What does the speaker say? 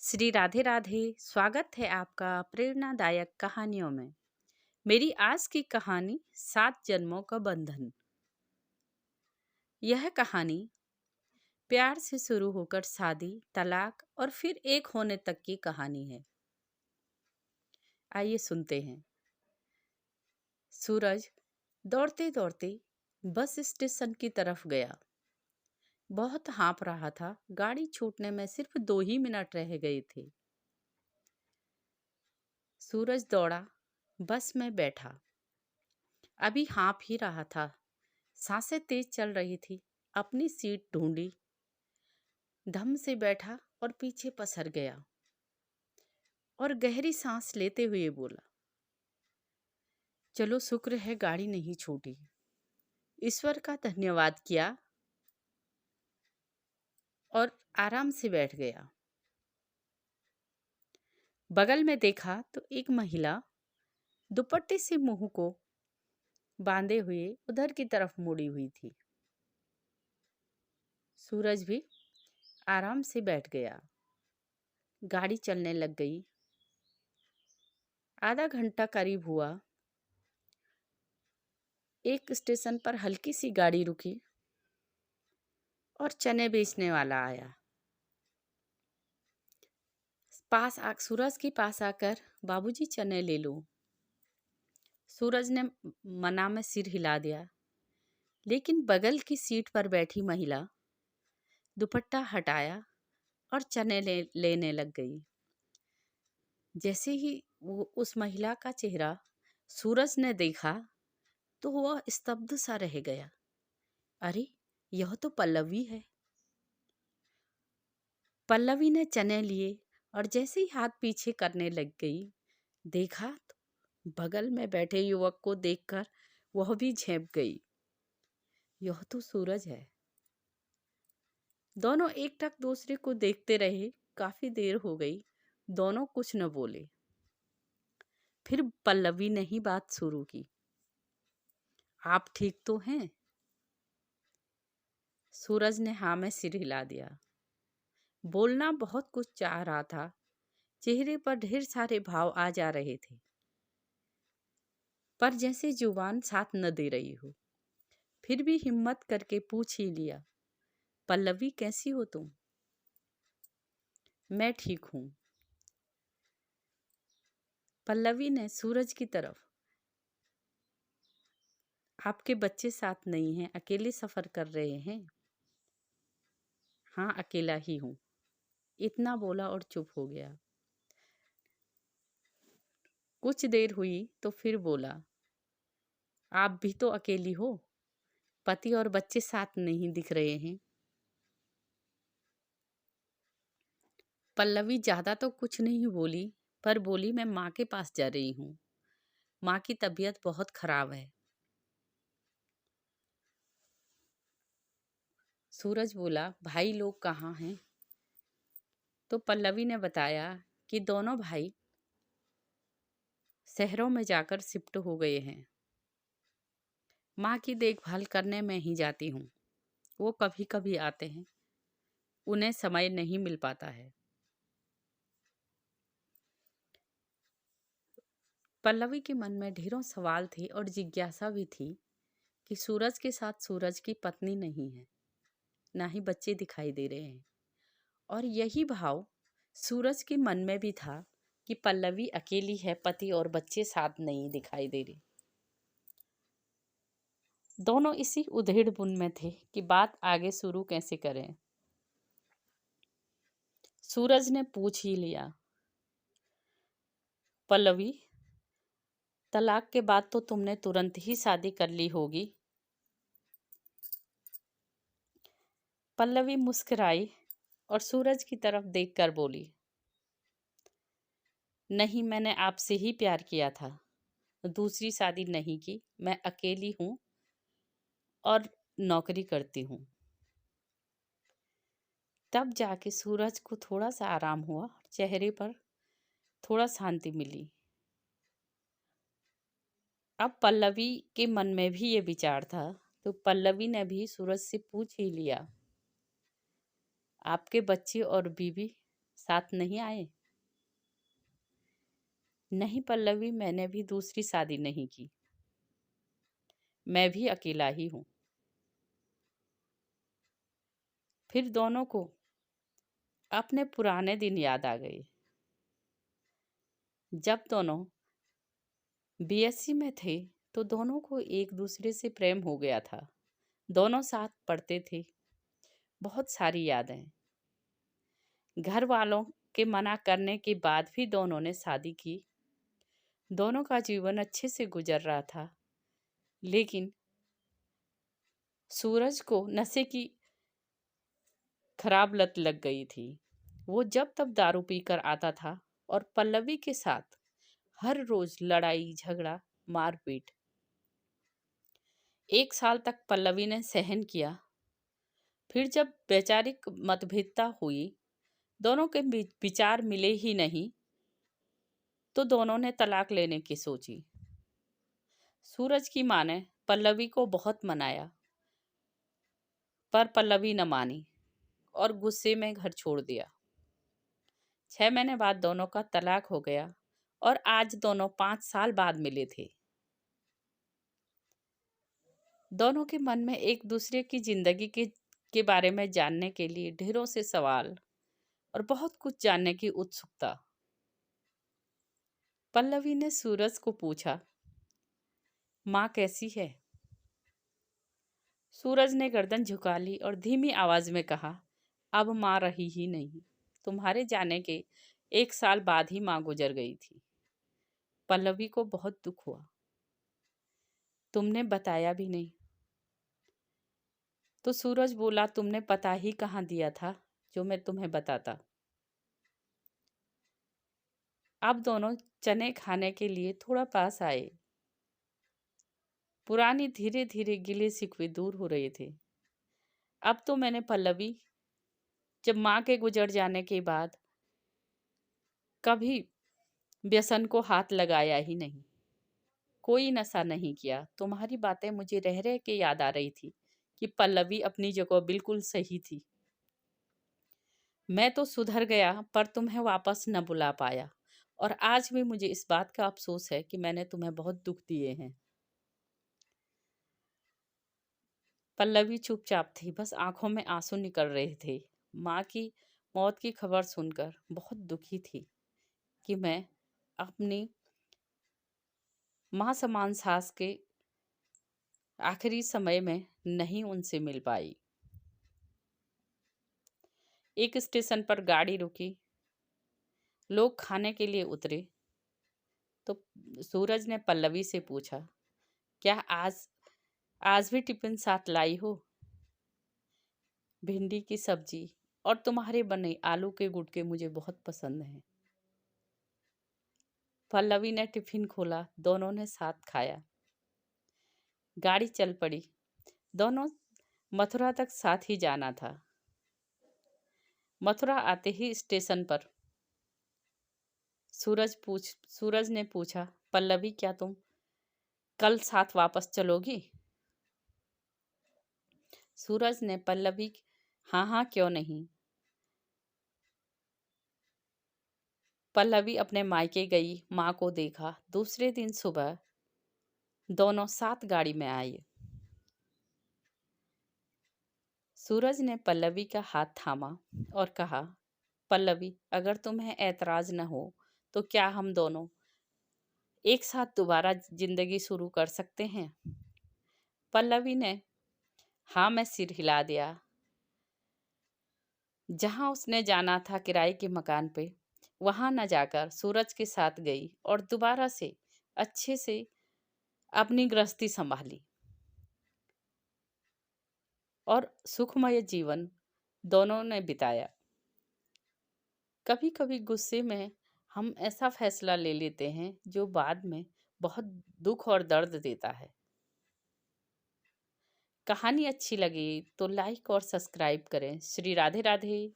श्री राधे राधे। स्वागत है आपका प्रेरणादायक कहानियों में। मेरी आज की कहानी 7 जन्मों का बंधन। यह कहानी प्यार से शुरू होकर शादी, तलाक और फिर एक होने तक की कहानी है। आइए सुनते हैं। सूरज दौड़ते दौड़ते बस स्टेशन की तरफ गया। बहुत हाँफ रहा था। गाड़ी छूटने में सिर्फ 2 ही मिनट रह गए थे। सूरज दौड़ा, बस में बैठा। अभी हाँफ ही रहा था। सांसें तेज चल रही थी। अपनी सीट ढूंढी, धम से बैठा और पीछे पसर गया और गहरी सांस लेते हुए बोला, चलो शुक्र है गाड़ी नहीं छूटी। ईश्वर का धन्यवाद किया और आराम से बैठ गया। बगल में देखा तो एक महिला दुपट्टे से मुंह को बांधे हुए उधर की तरफ मुड़ी हुई थी। सूरज भी आराम से बैठ गया। गाड़ी चलने लग गई। आधा घंटा करीब हुआ। एक स्टेशन पर हल्की सी गाड़ी रुकी और चने बेचने वाला आया। सूरज के पास आकर, बाबूजी चने ले लो। सूरज ने मना में सिर हिला दिया, लेकिन बगल की सीट पर बैठी महिला दुपट्टा हटाया और चने लेने लग गई। जैसे ही वो उस महिला का चेहरा सूरज ने देखा तो वह स्तब्ध सा रह गया। अरे, यह तो पल्लवी है। पल्लवी ने चने लिए और जैसे ही हाथ पीछे करने लग गई, देखा तो बगल में बैठे युवक को देखकर वह भी झेप गई। यह तो सूरज है। दोनों एकटक दूसरे को देखते रहे। काफी देर हो गई। दोनों कुछ न बोले। फिर पल्लवी ने ही बात शुरू की। आप ठीक तो हैं? सूरज ने हाँ में सिर हिला दिया। बोलना बहुत कुछ चाह रहा था। चेहरे पर ढेर सारे भाव आ जा रहे थे, पर जैसे जुबान साथ न दे रही हो। फिर भी हिम्मत करके पूछ ही लिया, पल्लवी कैसी हो तुम? मैं ठीक हूं। पल्लवी ने सूरज की तरफ, आपके बच्चे साथ नहीं हैं, अकेले सफर कर रहे हैं? हाँ, अकेला ही हूं। इतना बोला और चुप हो गया। कुछ देर हुई तो फिर बोला, आप भी तो अकेली हो, पति और बच्चे साथ नहीं दिख रहे हैं। पल्लवी ज्यादा तो कुछ नहीं बोली, पर बोली, मैं माँ के पास जा रही हूँ। माँ की तबीयत बहुत खराब है। सूरज बोला, भाई लोग कहाँ हैं? तो पल्लवी ने बताया कि दोनों भाई शहरों में जाकर शिफ्ट हो गए हैं। माँ की देखभाल करने में ही जाती हूँ। वो कभी कभी आते हैं, उन्हें समय नहीं मिल पाता है। पल्लवी के मन में ढेरों सवाल थे और जिज्ञासा भी थी कि सूरज के साथ सूरज की पत्नी नहीं है, ना ही बच्चे दिखाई दे रहे हैं। और यही भाव सूरज के मन में भी था कि पल्लवी अकेली है, पति और बच्चे साथ नहीं दिखाई दे रहे। दोनों इसी उधेड़-बुन में थे कि बात आगे शुरू कैसे करें। सूरज ने पूछ ही लिया, पल्लवी, तलाक के बाद तो तुमने तुरंत ही शादी कर ली होगी। पल्लवी मुस्कुराई और सूरज की तरफ देखकर बोली, नहीं, मैंने आपसे ही प्यार किया था, दूसरी शादी नहीं की। मैं अकेली हूँ और नौकरी करती हूँ। तब जाके सूरज को थोड़ा सा आराम हुआ, चेहरे पर थोड़ा शांति मिली। अब पल्लवी के मन में भी ये विचार था, तो पल्लवी ने भी सूरज से पूछ ही लिया, आपके बच्चे और बीवी साथ नहीं आए? नहीं पल्लवी, मैंने भी दूसरी शादी नहीं की। मैं भी अकेला ही हूँ। फिर दोनों को अपने पुराने दिन याद आ गए, जब दोनों बीएससी में थे। तो दोनों को एक दूसरे से प्रेम हो गया था। दोनों साथ पढ़ते थे। बहुत सारी यादें। घर वालों के मना करने के बाद भी दोनों ने शादी की। दोनों का जीवन अच्छे से गुजर रहा था, लेकिन सूरज को नशे की खराब लत लग गई थी। वो जब तब दारू पीकर आता था और पल्लवी के साथ हर रोज लड़ाई झगड़ा मारपीट। 1 साल तक पल्लवी ने सहन किया। फिर जब वैचारिक मतभेदता हुई, दोनों के विचार मिले ही नहीं, तो दोनों ने तलाक लेने की सोची। सूरज की मां ने पल्लवी को बहुत मनाया, पर पल्लवी न मानी और गुस्से में घर छोड़ दिया। 6 महीने बाद दोनों का तलाक हो गया और आज दोनों 5 साल बाद मिले थे। दोनों के मन में एक दूसरे की जिंदगी के बारे में जानने के लिए ढेरों से सवाल और बहुत कुछ जानने की उत्सुकता। पल्लवी ने सूरज को पूछा, माँ कैसी है? सूरज ने गर्दन झुका ली और धीमी आवाज में कहा, अब माँ रही ही नहीं। तुम्हारे जाने के 1 साल बाद ही माँ गुजर गई थी। पल्लवी को बहुत दुख हुआ। तुमने बताया भी नहीं। तो सूरज बोला, तुमने पता ही कहाँ दिया था जो मैं तुम्हें बताता। अब दोनों चने खाने के लिए थोड़ा पास आए। पुरानी धीरे धीरे गिले शिकवे दूर हो रहे थे। अब तो मैंने पल्लवी, जब माँ के गुजर जाने के बाद कभी व्यसन को हाथ लगाया ही नहीं, कोई नशा नहीं किया। तुम्हारी बातें मुझे रह रह के याद आ रही थी कि पल्लवी अपनी जगह बिल्कुल सही थी। मैं तो सुधर गया, पर तुम्हें वापस न बुला पाया, और आज भी मुझे इस बात का अफसोस है कि मैंने तुम्हें बहुत दुख दिए हैं। पल्लवी चुपचाप थी, बस आंखों में आंसू निकल रहे थे। माँ की मौत की खबर सुनकर बहुत दुखी थी कि मैं अपनी माँ समान सास के आखिरी समय में नहीं उनसे मिल पाई। एक स्टेशन पर गाड़ी रुकी, लोग खाने के लिए उतरे। तो सूरज ने पल्लवी से पूछा, क्या आज आज भी टिफिन साथ लाई हो? भिंडी की सब्जी और तुम्हारे बने आलू के गुटके मुझे बहुत पसंद हैं। पल्लवी ने टिफिन खोला, दोनों ने साथ खाया। गाड़ी चल पड़ी। दोनों मथुरा तक साथ ही जाना था। मथुरा आते ही स्टेशन पर सूरज ने पूछा, पल्लवी क्या तुम कल साथ वापस चलोगी? सूरज ने पल्लवी, हाँ हाँ क्यों नहीं। पल्लवी अपने मायके गई, माँ को देखा। दूसरे दिन सुबह दोनों साथ गाड़ी में आए। सूरज ने पल्लवी का हाथ थामा और कहा, पल्लवी अगर तुम्हें ऐतराज न हो तो क्या हम दोनों एक साथ दोबारा जिंदगी शुरू कर सकते हैं? पल्लवी ने हाँ में सिर हिला दिया। जहां उसने जाना था किराए के मकान पे, वहां न जाकर सूरज के साथ गई और दोबारा से अच्छे से अपनी गृहस्थी संभाली और सुखमय जीवन दोनों ने बिताया। कभी कभी गुस्से में हम ऐसा फैसला ले लेते हैं जो बाद में बहुत दुख और दर्द देता है। कहानी अच्छी लगी तो लाइक और सब्सक्राइब करें। श्री राधे राधे।